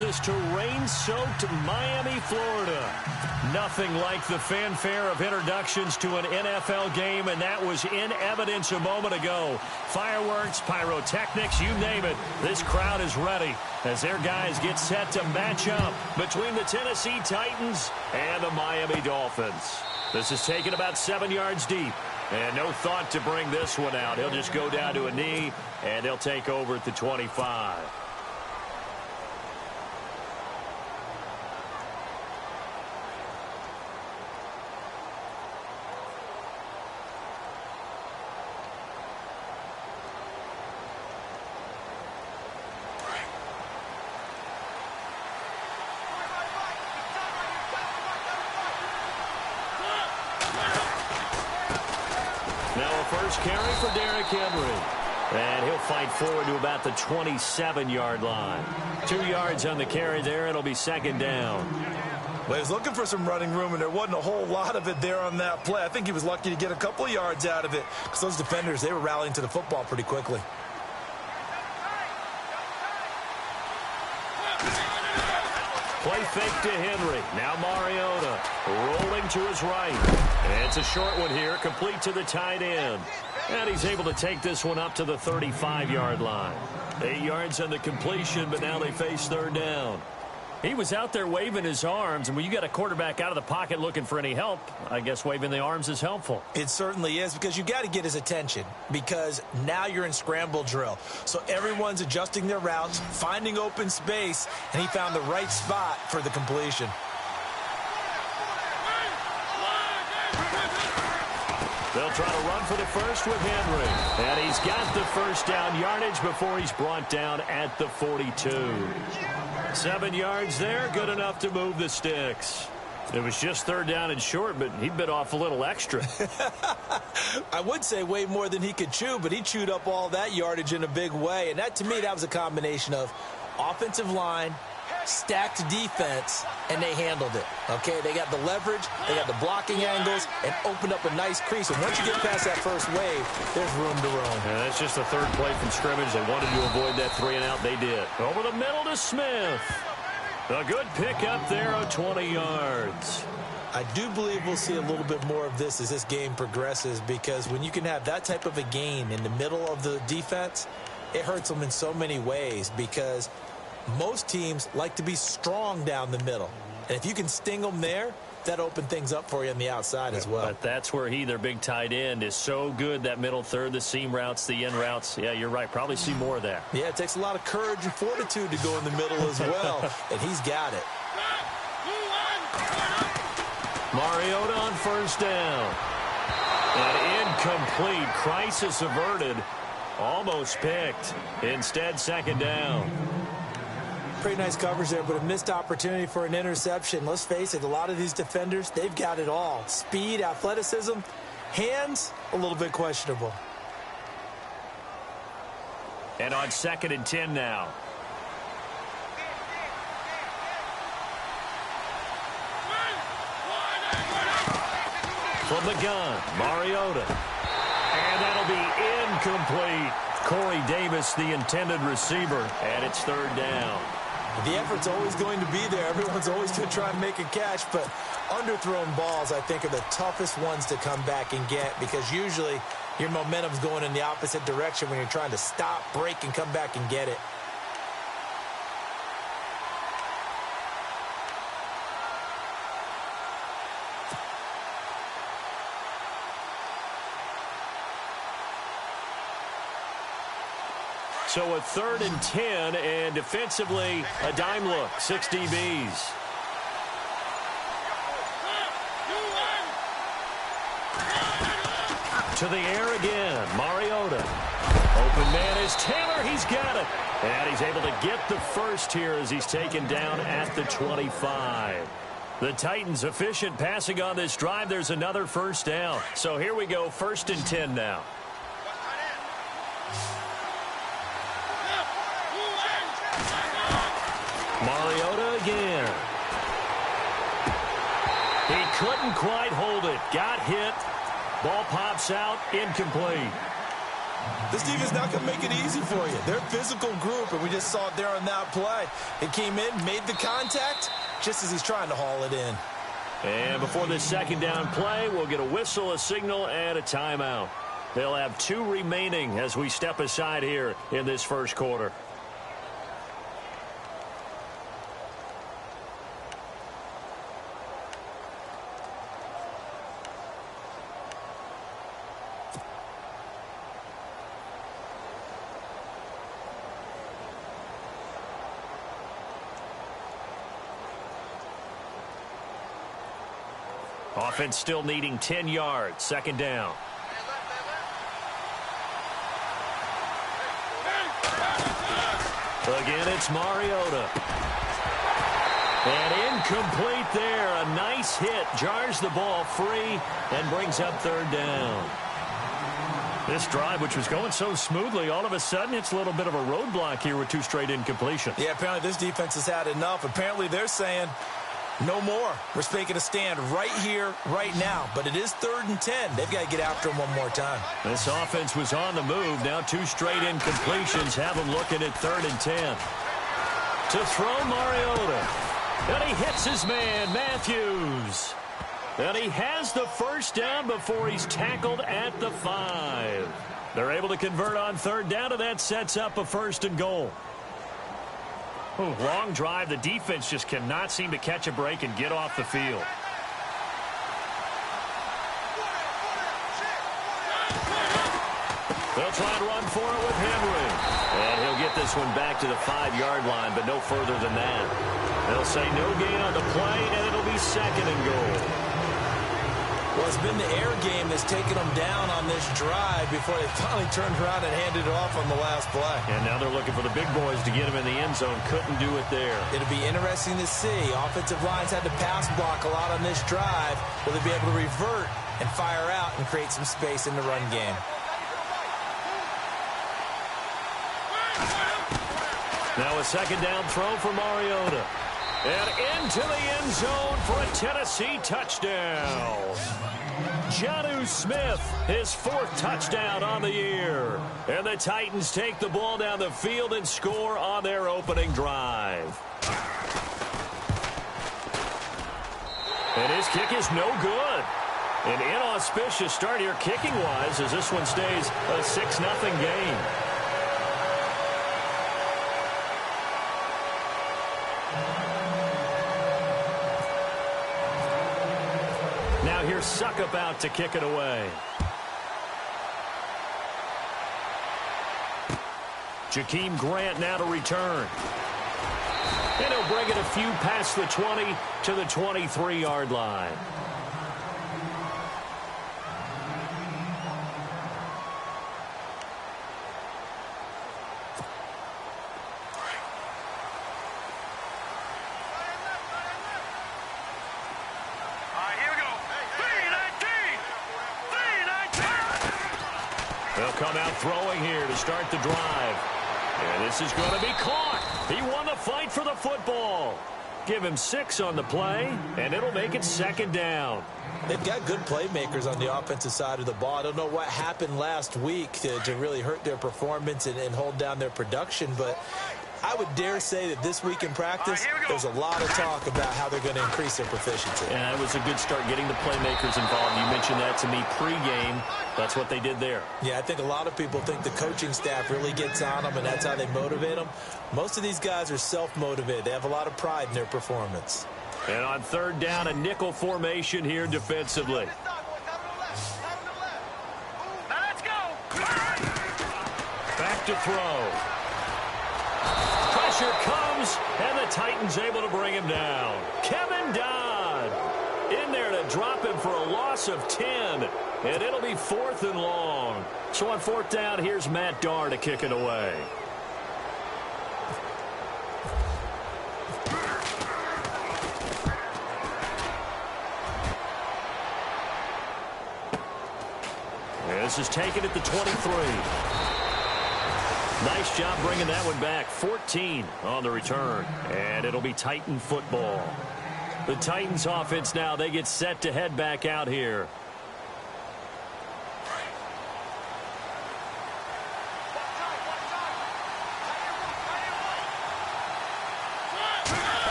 This to rain-soaked Miami, Florida. Nothing like the fanfare of introductions to an NFL game, and that was in evidence a moment ago. Fireworks, pyrotechnics, you name it. This crowd is ready as their guys get set to match up between the Tennessee Titans and the Miami Dolphins. This is taken about 7 yards deep, and no thought to bring this one out. He'll just go down to a knee, and they'll take over at the 25. First carry for Derrick Henry. And he'll fight forward to about the 27-yard line. 2 yards on the carry there. It'll be second down. Well, he was looking for some running room, and there wasn't a whole lot of it there on that play. I think he was lucky to get a couple of yards out of it because those defenders, they were rallying to the football pretty quickly. Play fake to Henry. Now Mariota rolling to his right. And it's a short one here, complete to the tight end. And he's able to take this one up to the 35-yard line. 8 yards on the completion, but now they face third down. He was out there waving his arms, and when you got a quarterback out of the pocket looking for any help, I guess waving the arms is helpful. It certainly is, because you got to get his attention, because now you're in scramble drill. So everyone's adjusting their routes, finding open space, and he found the right spot for the completion. They'll try to run for the first with Henry. And he's got the first down yardage before he's brought down at the 42. 7 yards there, good enough to move the sticks. It was just third down and short, but he bit off a little extra. I would say way more than he could chew, but he chewed up all that yardage in a big way. And that, to me, that was a combination of offensive line, stacked defense, and they handled it. Okay, they got the leverage, they got the blocking angles, and opened up a nice crease. And once you get past that first wave, there's room to roam. Yeah, that's just the third play from scrimmage. They wanted to avoid that 3-and-out. They did. Over the middle to Smith. A good pickup there of 20 yards. I do believe we'll see a little bit more of this as this game progresses, because when you can have that type of a gain in the middle of the defense, it hurts them in so many ways, because most teams like to be strong down the middle. And if you can sting them there, that opened things up for you on the outside as well. But that's where their big tight end, is so good, that middle third, the seam routes, the in routes. Yeah, you're right. Probably see more of that. Yeah, it takes a lot of courage and fortitude to go in the middle as well, and he's got it. Mariota on first down. An incomplete. Crisis averted. Almost picked. Instead, second down. Pretty nice coverage there, but a missed opportunity for an interception. Let's face it, a lot of these defenders, they've got it all. Speed, athleticism, hands, a little bit questionable. And on 2nd and 10 now. From the gun, Mariota. And that'll be incomplete. Corey Davis, the intended receiver, and it's third down. The effort's always going to be there. Everyone's always going to try and make a catch, but underthrown balls, I think, are the toughest ones to come back and get, because usually your momentum's going in the opposite direction when you're trying to stop, break, and come back and get it. So a 3rd and 10, and defensively, a dime look, 6 DBs. To the air again, Mariota. Open man is Taylor, he's got it. And he's able to get the first here as he's taken down at the 25. The Titans efficient passing on this drive. There's another first down. So here we go, 1st and 10 now. Mariota again. He couldn't quite hold it. Got hit. Ball pops out. Incomplete. This defense is not going to make it easy for you. They're a physical group, and we just saw it there on that play. It came in, made the contact, just as he's trying to haul it in. And before this second down play, we'll get a whistle, a signal, and a timeout. They'll have 2 remaining as we step aside here in this first quarter. Offense still needing 10 yards. Second down. Again, it's Mariota. And incomplete there. A nice hit. Jars the ball free and brings up third down. This drive, which was going so smoothly, all of a sudden it's a little bit of a roadblock here with 2 straight incompletions. Yeah, apparently this defense has had enough. Apparently they're saying, no more. We're making a stand right here, right now. But it is 3rd and 10. They've got to get after him one more time. This offense was on the move. Now 2 straight incompletions have them looking at 3rd and 10. To throw Mariota. And he hits his man, Matthews. And he has the first down before he's tackled at the 5. They're able to convert on 3rd down, and that sets up a 1st and goal. Long drive. The defense just cannot seem to catch a break and get off the field. They'll try and run for it with Henry. And he'll get this one back to the 5-yard line, but no further than that. They'll say no gain on the play, and it'll be 2nd and goal. Well, it's been the air game that's taken them down on this drive before they finally turned around and handed it off on the last play. And now they're looking for the big boys to get him in the end zone. Couldn't do it there. It'll be interesting to see. Offensive lines had to pass block a lot on this drive. Will they be able to revert and fire out and create some space in the run game? Now a 2nd down throw for Mariota. And into the end zone for a Tennessee touchdown. Jonnu Smith, his 4th touchdown on the year. And the Titans take the ball down the field and score on their opening drive. And his kick is no good. An inauspicious start here kicking-wise as this one stays a 6-0 game. Now here's Suckup out to kick it away. Jakeem Grant now to return. And he'll bring it a few past the 20 to the 23-yard line. They'll come out throwing here to start the drive. And this is going to be caught. He won the fight for the football. Give him 6 on the play, and it'll make it 2nd down. They've got good playmakers on the offensive side of the ball. I don't know what happened last week to really hurt their performance and hold down their production, but I would dare say that this week in practice, there's a lot of talk about how they're going to increase their proficiency. Yeah, it was a good start getting the playmakers involved. You mentioned that to me pregame. That's what they did there. Yeah, I think a lot of people think the coaching staff really gets on them, and that's how they motivate them. Most of these guys are self-motivated. They have a lot of pride in their performance. And on 3rd down, a nickel formation here defensively. Back to throw. Pressure comes, and the Titans able to bring him down. Kevin Dodd in there to drop him for a loss of 10, and it'll be 4th and long. So on 4th down, here's Matt Darr to kick it away. This is taken at the 23. Nice job bringing that one back. 14 on the return. And it'll be Titan football. The Titans offense now, they get set to head back out here.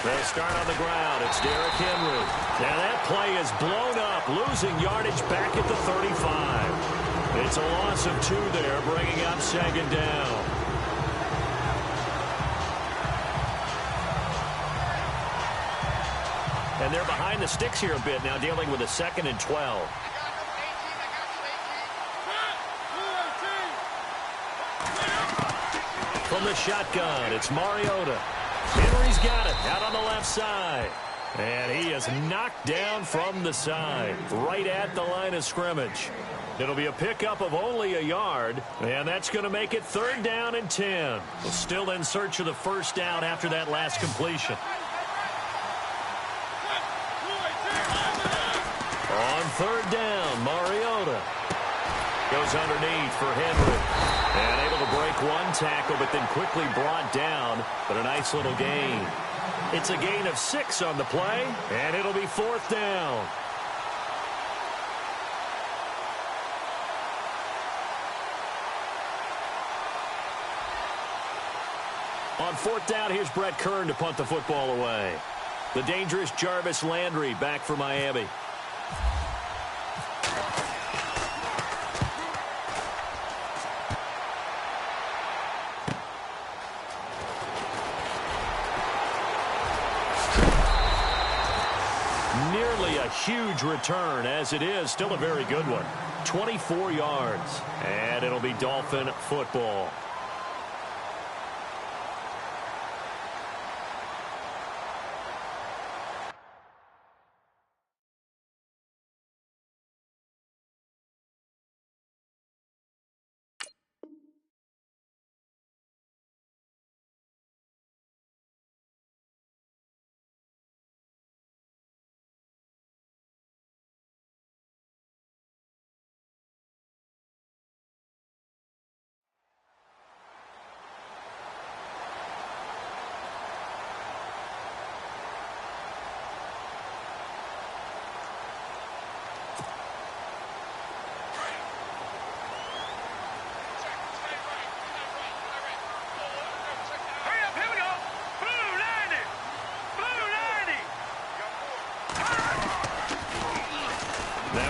They'll start on the ground. It's Derrick Henry. Now that play is blown up, losing yardage back at the 35. It's a loss of 2 there, bringing up 2nd down. And they're behind the sticks here a bit now, dealing with a 2nd and 12. From the shotgun, it's Mariota. Henry's got it out on the left side. And he is knocked down from the side, right at the line of scrimmage. It'll be a pickup of only a yard, and that's going to make it 3rd down and 10. Still in search of the 1st down after that last completion. On 3rd down, Mariota goes underneath for Henry. And able to break 1 tackle, but then quickly brought down. But a nice little gain. It's a gain of 6 on the play, and it'll be 4th down. On 4th down, here's Brett Kern to punt the football away. The dangerous Jarvis Landry back for Miami. Nearly a huge return, as it is still a very good one. 24 yards, and it'll be Dolphin football.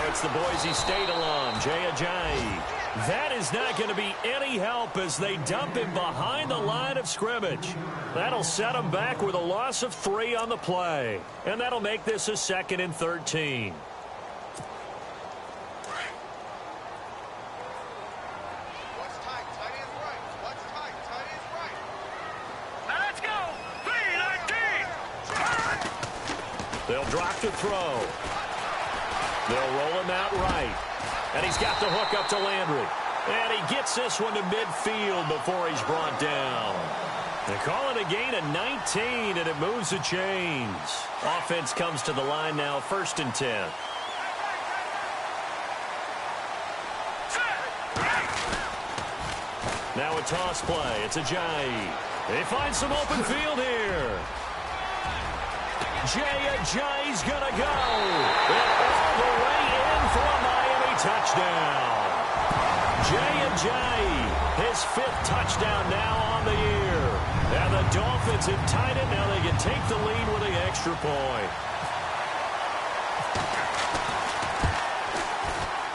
It's the Boise State alum, Jay Ajayi. That is not going to be any help as they dump him behind the line of scrimmage. That'll set him back with a loss of 3 on the play. And that'll make this a 2nd and 13. They'll drop to throw. They'll roll him out right. And he's got the hook up to Landry. And he gets this one to midfield before he's brought down. They call it a gain of 19, and it moves the chains. Offense comes to the line now, 1st and 10. Now a toss play. It's Ajayi. They find some open field here. Jay Ajayi's going to go. And all the way in for a Miami touchdown. Jay Ajayi, his 5th touchdown now on the year. And the Dolphins have tied it. Now they can take the lead with the extra point.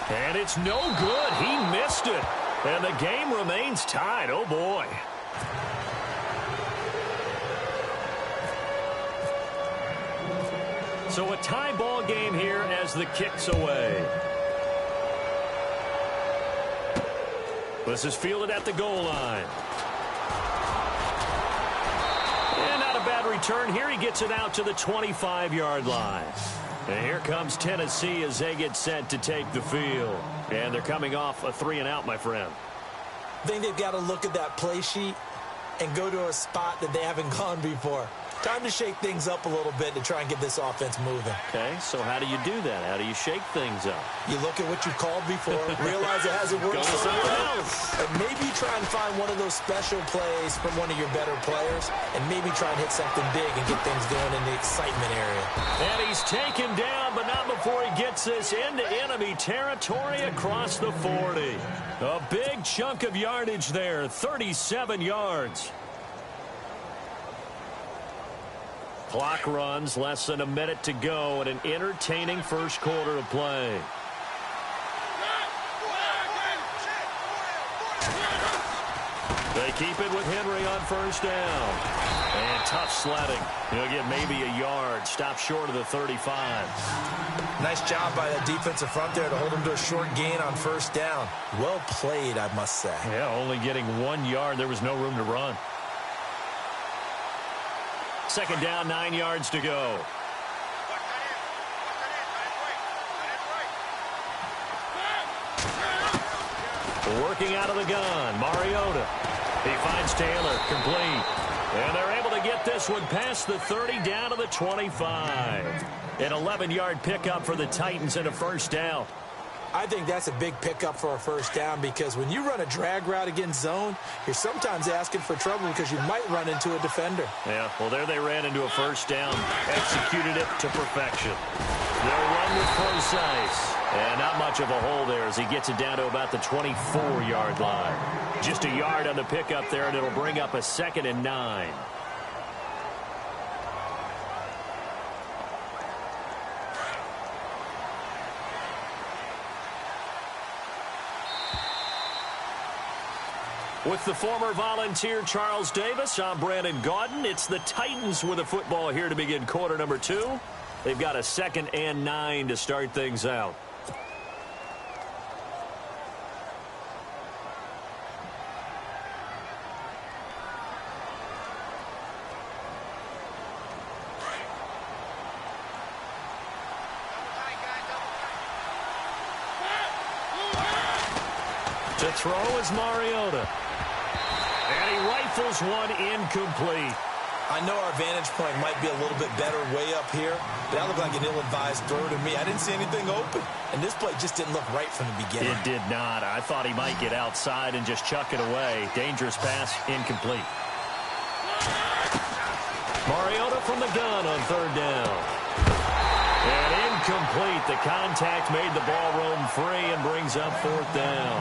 And it's no good. He missed it. And the game remains tied. Oh, boy. So a tie ball game here as the kick's away. This is fielded at the goal line. And not a bad return here. He gets it out to the 25-yard line. And here comes Tennessee as they get set to take the field. And they're coming off a 3-and-out, my friend. I think they've got to look at that play sheet and go to a spot that they haven't gone before. Time to shake things up a little bit to try and get this offense moving. Okay, so how do you do that? How do you shake things up? You look at what you called before, realize it hasn't worked somewhere else. And maybe try and find one of those special plays from one of your better players, and maybe try and hit something big and get things going in the excitement area. And he's taken down, but not before he gets this into enemy territory across the 40. A big chunk of yardage there, 37 yards. Clock runs, less than a minute to go, and an entertaining first quarter of play. They keep it with Henry on first down. And tough sledding. He'll get maybe a yard. Stop short of the 35. Nice job by that defensive front there to hold him to a short gain on first down. Well played, I must say. Yeah, only getting 1 yard. There was no room to run. Second down, 9 yards to go. Working out of the gun, Mariota. He finds Taylor, complete. And they're able to get this one past the 30 down to the 25. An 11-yard pickup for the Titans and a first down. I think that's a big pickup for a first down because when you run a drag route against zone, you're sometimes asking for trouble because you might run into a defender. Yeah, well, there they ran into a first down. Executed it to perfection. They'll run with precise. And not much of a hole there as he gets it down to about the 24-yard line. Just a yard on the pickup there, and it'll bring up a 2nd and 9. With the former Volunteer Charles Davis, I'm Brandon Gaudin. It's the Titans with a football here to begin quarter number 2. They've got a 2nd and 9 to start things out. To throw is Mariota. And he rifles one incomplete. I know our vantage point might be a little bit better way up here, but that looked like an ill-advised throw to me. I didn't see anything open, and this play just didn't look right from the beginning. It did not. I thought he might get outside and just chuck it away. Dangerous pass, incomplete. Mariota from the gun on third down. And incomplete. The contact made the ball roam free and brings up fourth down.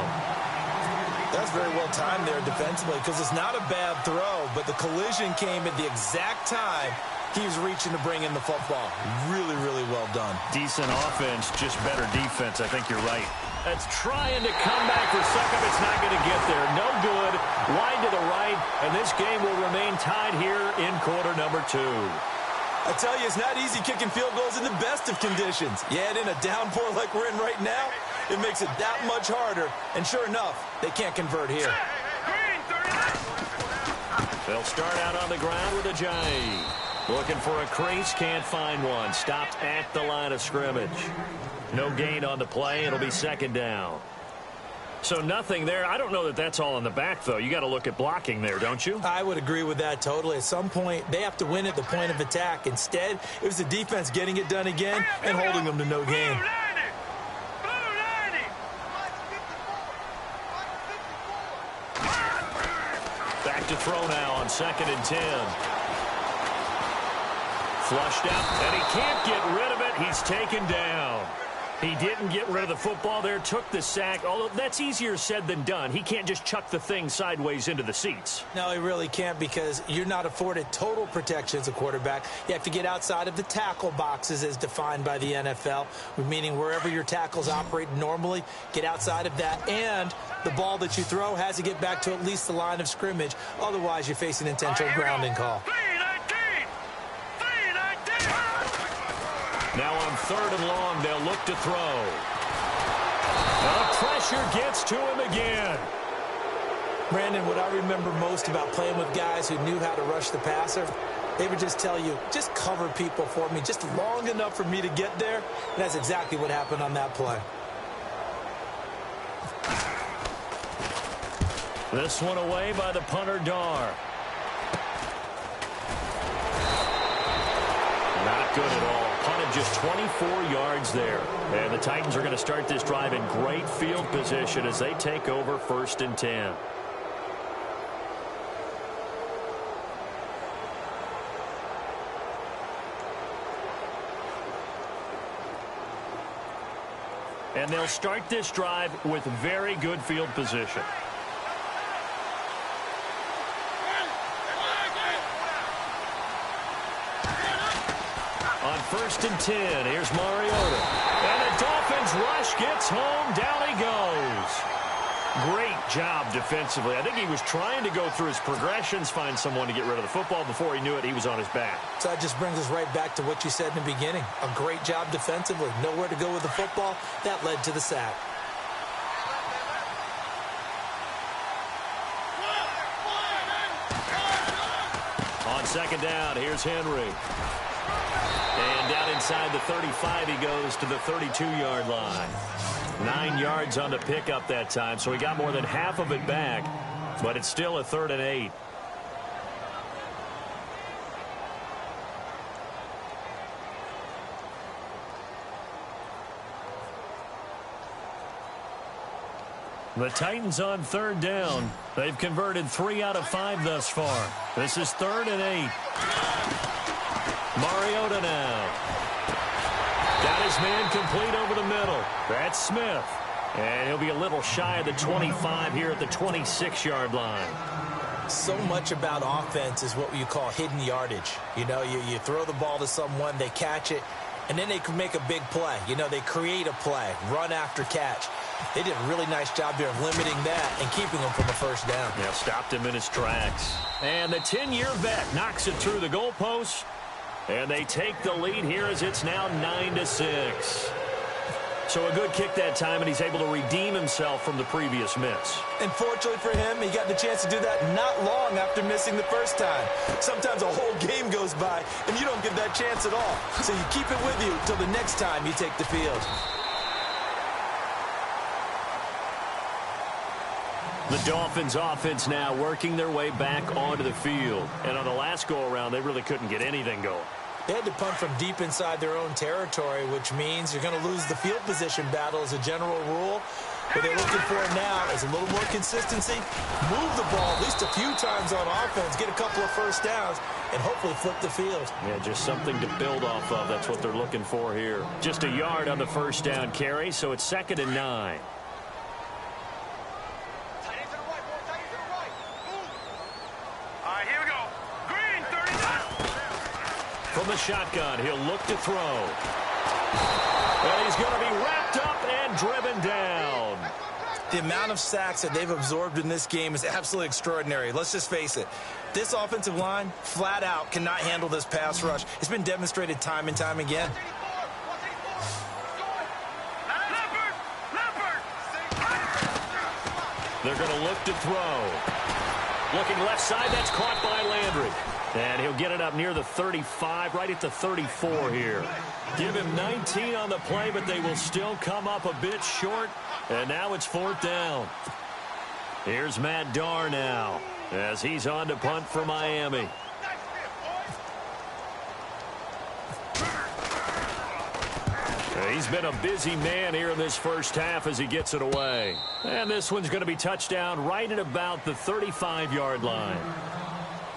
That's very well timed there defensively because it's not a bad throw, but the collision came at the exact time he was reaching to bring in the football. Really, really well done. Decent offense, just better defense. I think you're right. That's trying to come back for second. It's not going to get there. No good. Wide to the right, and this game will remain tied here in quarter number 2. I tell you, it's not easy kicking field goals in the best of conditions. You add in a downpour like we're in right now, it makes it that much harder. And sure enough, they can't convert here. They'll start out on the ground with a J. Looking for a crease, can't find one. Stopped at the line of scrimmage. No gain on the play. It'll be second down. So nothing there. I don't know that that's all in the back, though. You got to look at blocking there, don't you? I would agree with that totally. At some point, they have to win at the point of attack. Instead, it was the defense getting it done again and holding them to no gain. Back to throw now on 2nd and 10. Flushed out, and he can't get rid of it. He's taken down. He didn't get rid of the football there, took the sack, although that's easier said than done. He can't just chuck the thing sideways into the seats. No, he really can't because you're not afforded total protection as a quarterback. You have to get outside of the tackle boxes as defined by the NFL, meaning wherever your tackles operate normally, get outside of that, and the ball that you throw has to get back to at least the line of scrimmage. Otherwise, you're facing an intentional grounding call. Now on 3rd and long, they'll look to throw. The pressure gets to him again. Brandon, what I remember most about playing with guys who knew how to rush the passer, they would just tell you, just cover people for me, just long enough for me to get there. And that's exactly what happened on that play. This one away by the punter, Dar. Not good at all. Punted just 24 yards there. And the Titans are going to start this drive in great field position as they take over 1st and 10. And they'll start this drive with very good field position. first and 10. Here's Mariota. And the Dolphins rush gets home. Down he goes. Great job defensively. I think he was trying to go through his progressions, find someone to get rid of the football. Before he knew it, he was on his back. So that just brings us right back to what you said in the beginning. A great job defensively. Nowhere to go with the football. That led to the sack. On second down, here's Henry. And down inside the 35, he goes to the 32-yard line. 9 yards on the pickup that time, so he got more than half of it back, but it's still a 3rd and 8. The Titans on 3rd down. They've converted 3 out of 5 thus far. This is 3rd and 8. Mariota now. Got his man complete over the middle. That's Smith. And he'll be a little shy of the 25 here at the 26-yard line. So much about offense is what you call hidden yardage. You know, you throw the ball to someone, they catch it, and then they can make a big play. You know, they create a play, run after catch. They did a really nice job there of limiting that and keeping him from a first down. Yeah, stopped him in his tracks. And the 10-year vet knocks it through the goalpost. And they take the lead here as it's now 9-6. So a good kick that time, and he's able to redeem himself from the previous miss. And fortunately for him, he got the chance to do that not long after missing the first time. Sometimes a whole game goes by, and you don't get that chance at all. So you keep it with you until the next time you take the field. The Dolphins offense now working their way back onto the field. And on the last go-around, they really couldn't get anything going. They had to punt from deep inside their own territory, which means you're going to lose the field position battle as a general rule. What they're looking for now is a little more consistency, move the ball at least a few times on offense, get a couple of first downs, and hopefully flip the field. Yeah, just something to build off of. That's what they're looking for here. Just a yard on the first down carry, so it's 2nd and 9. From the shotgun, he'll look to throw. And he's going to be wrapped up and driven down. The amount of sacks that they've absorbed in this game is absolutely extraordinary. Let's just face it. This offensive line, flat out, cannot handle this pass rush. It's been demonstrated time and time again. They're going to look to throw. Looking left side, that's caught by Landry. And he'll get it up near the 35, right at the 34 here. Give him 19 on the play, but they will still come up a bit short. And now it's 4th down. Here's Matt Darr now as he's on to punt for Miami. He's been a busy man here in this first half as he gets it away. And this one's going to be touchdown right at about the 35-yard line.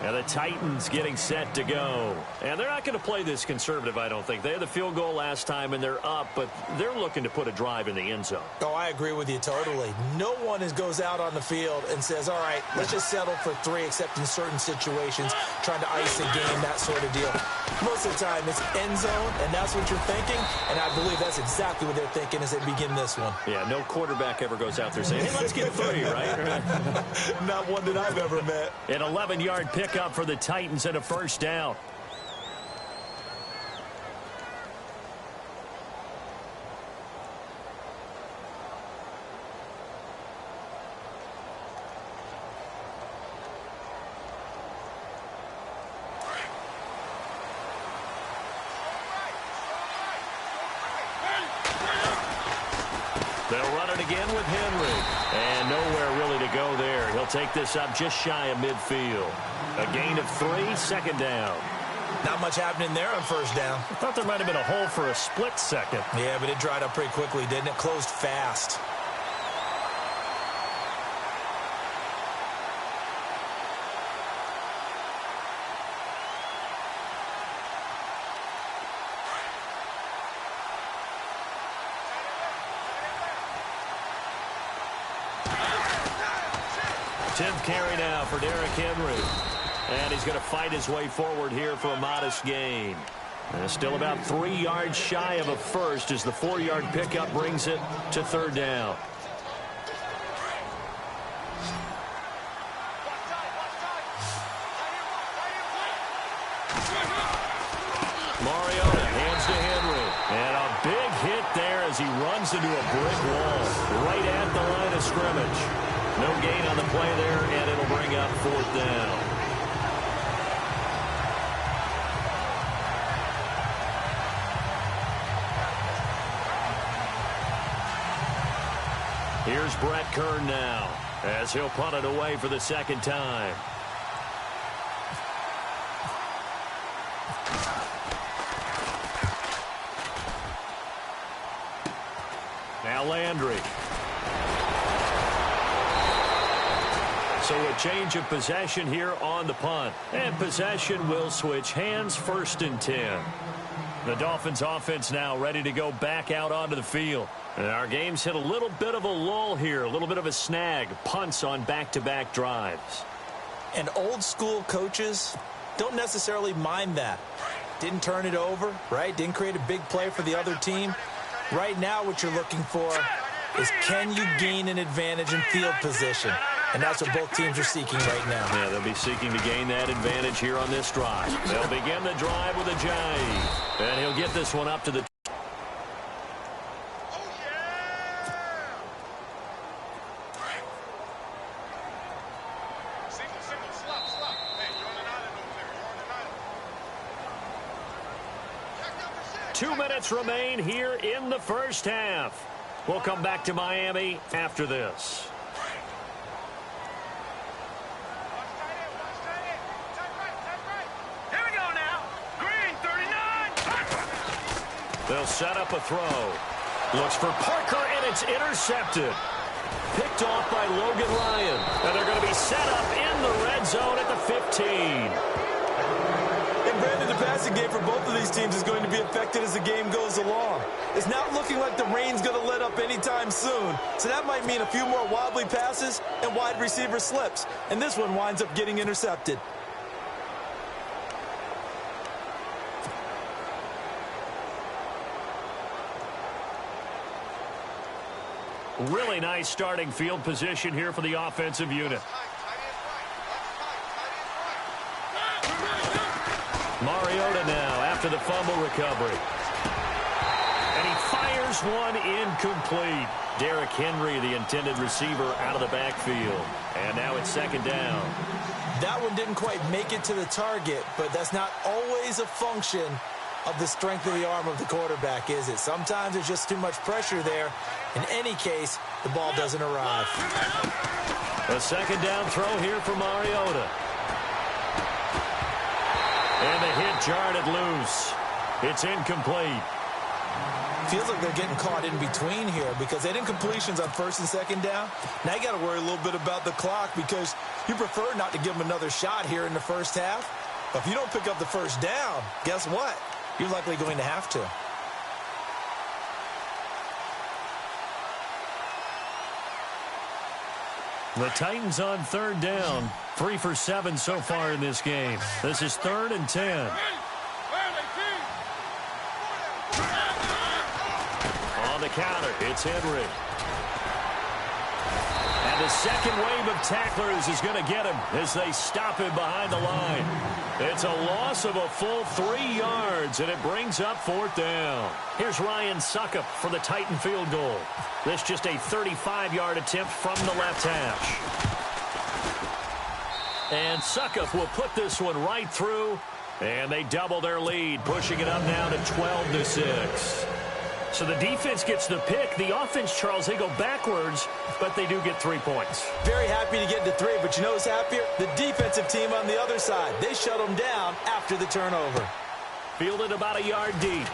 And the Titans getting set to go. And they're not going to play this conservative, I don't think. They had the field goal last time, and they're up, but they're looking to put a drive in the end zone. Oh, I agree with you totally. No one goes out on the field and says, all right, let's just settle for 3, except in certain situations, trying to ice a game, that sort of deal. Most of the time, it's end zone, and that's what you're thinking, and I believe that's exactly what they're thinking as they begin this one. Yeah, no quarterback ever goes out there saying, hey, let's get 3, right? Not one that I've ever met. An 11-yard pickup for the Titans and a first down. They'll run it again with Henry. And nowhere really to go there. He'll take this up just shy of midfield. A gain of 3, 2nd down. Not much happening there on first down. I thought there might have been a hole for a split second. Yeah, but it dried up pretty quickly, didn't it? Closed fast. Tenth carry now for Derrick Henry. And he's going to fight his way forward here for a modest gain. Still about 3 yards shy of a first as the 4-yard pickup brings it to third down. Mariota hands to Henry. And a big hit there as he runs into a brick wall right at the line of scrimmage. No gain on the play there, and it'll bring up fourth down. Here's Brett Kern now as he'll punt it away for the second time. Now Landry. So a change of possession here on the punt. And possession will switch hands, 1st and 10. The Dolphins offense now ready to go back out onto the field. And our game's hit a little bit of a lull here, a little bit of a snag. Punts on back-to-back drives. And old school coaches don't necessarily mind that. Didn't turn it over, right? Didn't create a big play for the other team. Right now what you're looking for is, can you gain an advantage in field position? And that's what both teams are seeking right now. Yeah, they'll be seeking to gain that advantage here on this drive. They'll begin the drive with a jive. And he'll get this one up to the... Two minutes remain here in the first half. We'll come back to Miami after this. They'll set up a throw. Looks for Parker, and it's intercepted. Picked off by Logan Ryan. And they're going to be set up in the red zone at the 15. And Brandon, the passing game for both of these teams is going to be affected as the game goes along. It's not looking like the rain's going to let up anytime soon. So that might mean a few more wobbly passes and wide receiver slips. And this one winds up getting intercepted. Really nice starting field position here for the offensive unit. Mariota now after the fumble recovery. And he fires one incomplete. Derrick Henry, the intended receiver, out of the backfield. And now it's second down. That one didn't quite make it to the target, but that's not always a function of the strength of the arm of the quarterback, is it? Sometimes there's just too much pressure there. In any case, the ball doesn't arrive. A second down throw here for Mariota. And the hit jarred it loose. It's incomplete. Feels like they're getting caught in between here because they didn't completions on 1st and 2nd down. Now you got to worry a little bit about the clock because you prefer not to give them another shot here in the first half. But if you don't pick up the first down, guess what? You're likely going to have to. The Titans on third down. 3 for 7 so far in this game. This is 3rd and 10. On the counter, it's Henry. And the second wave of tacklers is going to get him as they stop him behind the line. It's a loss of a full 3 yards, and it brings up 4th down. Here's Ryan Suckup for the Titan field goal. This just a 35-yard attempt from the left hash. And Suckup will put this one right through, and they double their lead, pushing it up now to 12-6. So the defense gets the pick. The offense, Charles, they go backwards, but they do get 3 points. Very happy to get to 3, but you know who's happier? The defensive team on the other side. They shut them down after the turnover. Fielded about a yard deep.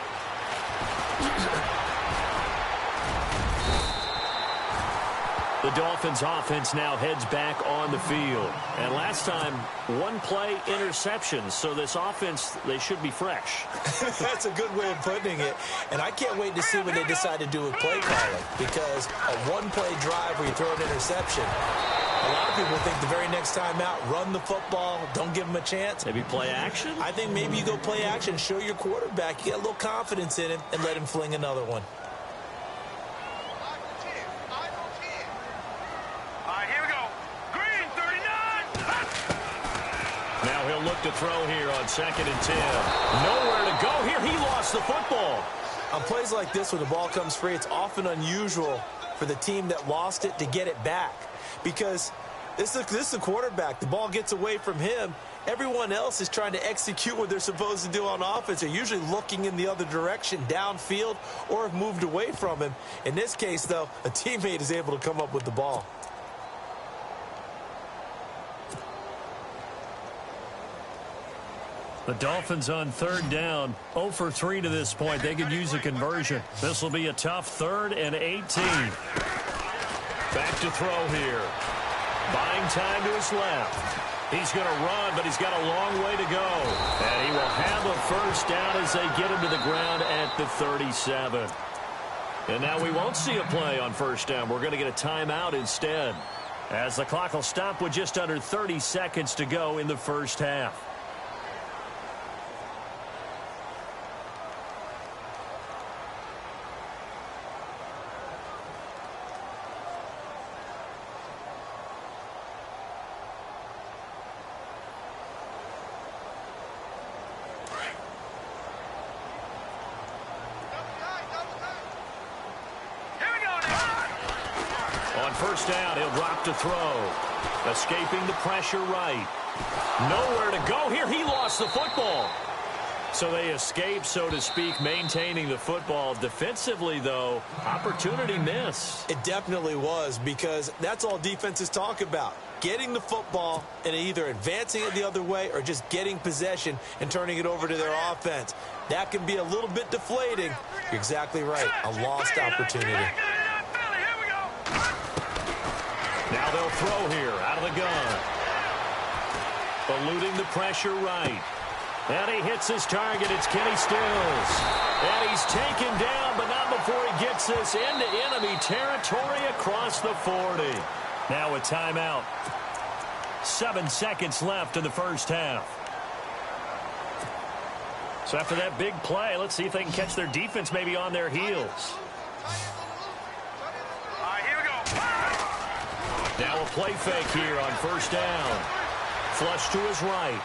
The Dolphins offense now heads back on the field. And last time, 1 play interception. So this offense, they should be fresh. That's a good way of putting it. And I can't wait to see what they decide to do with play calling. Because a 1-play drive where you throw an interception, A lot of people think the very next time out, run the football, don't give him a chance. Maybe play action? I think maybe you go play action, show your quarterback, you get a little confidence in him, and let him fling another one. Now he'll look to throw here on 2nd and 10. Nowhere to go here. He lost the football. On plays like this where the ball comes free, it's often unusual for the team that lost it to get it back. Because this is the quarterback. The ball gets away from him. Everyone else is trying to execute what they're supposed to do on offense. They're usually looking in the other direction, downfield, or have moved away from him. In this case, though, a teammate is able to come up with the ball. The Dolphins on 3rd down, 0 for 3 to this point. They could use a conversion. This will be a tough 3rd and 18. Back to throw here. Buying time to his left. He's going to run, but he's got a long way to go. And he will have a first down as they get him to the ground at the 37. And now we won't see a play on first down. We're going to get a timeout instead, as the clock will stop with just under 30 seconds to go in the first half. First down, he'll drop to throw. Escaping the pressure right. Nowhere to go here. He lost the football. So they escape, so to speak, maintaining the football. Defensively, though, opportunity miss. It definitely was, because that's all defenses talk about. Getting the football and either advancing it the other way or just getting possession and turning it over to their offense. That can be a little bit deflating. You're exactly right. A lost opportunity. Now they'll throw here out of the gun. Eluding the pressure right. And he hits his target. It's Kenny Stills. And he's taken down, but not before he gets this into enemy territory across the 40. Now a timeout. 7 seconds left in the first half. So after that big play, let's see if they can catch their defense maybe on their heels. Now a play fake here on first down. Flush to his right.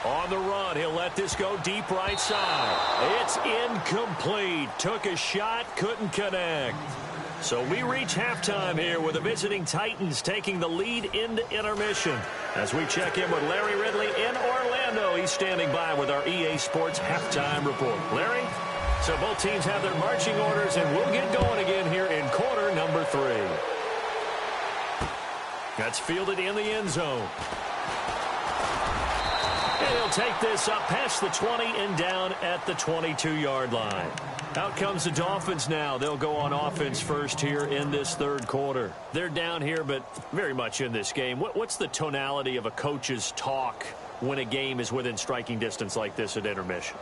On the run, he'll let this go deep right side. It's incomplete. Took a shot, couldn't connect. So we reach halftime here with the visiting Titans taking the lead into intermission. As we check in with Larry Ridley in Orlando, he's standing by with our EA Sports halftime report. Larry? So both teams have their marching orders, and we'll get going again here in quarter number 3. That's fielded in the end zone. And he'll take this up past the 20 and down at the 22-yard line. Out comes the Dolphins now. They'll go on offense first here in this third quarter. They're down here, but very much in this game. What's the tonality of a coach's talk when a game is within striking distance like this at intermission?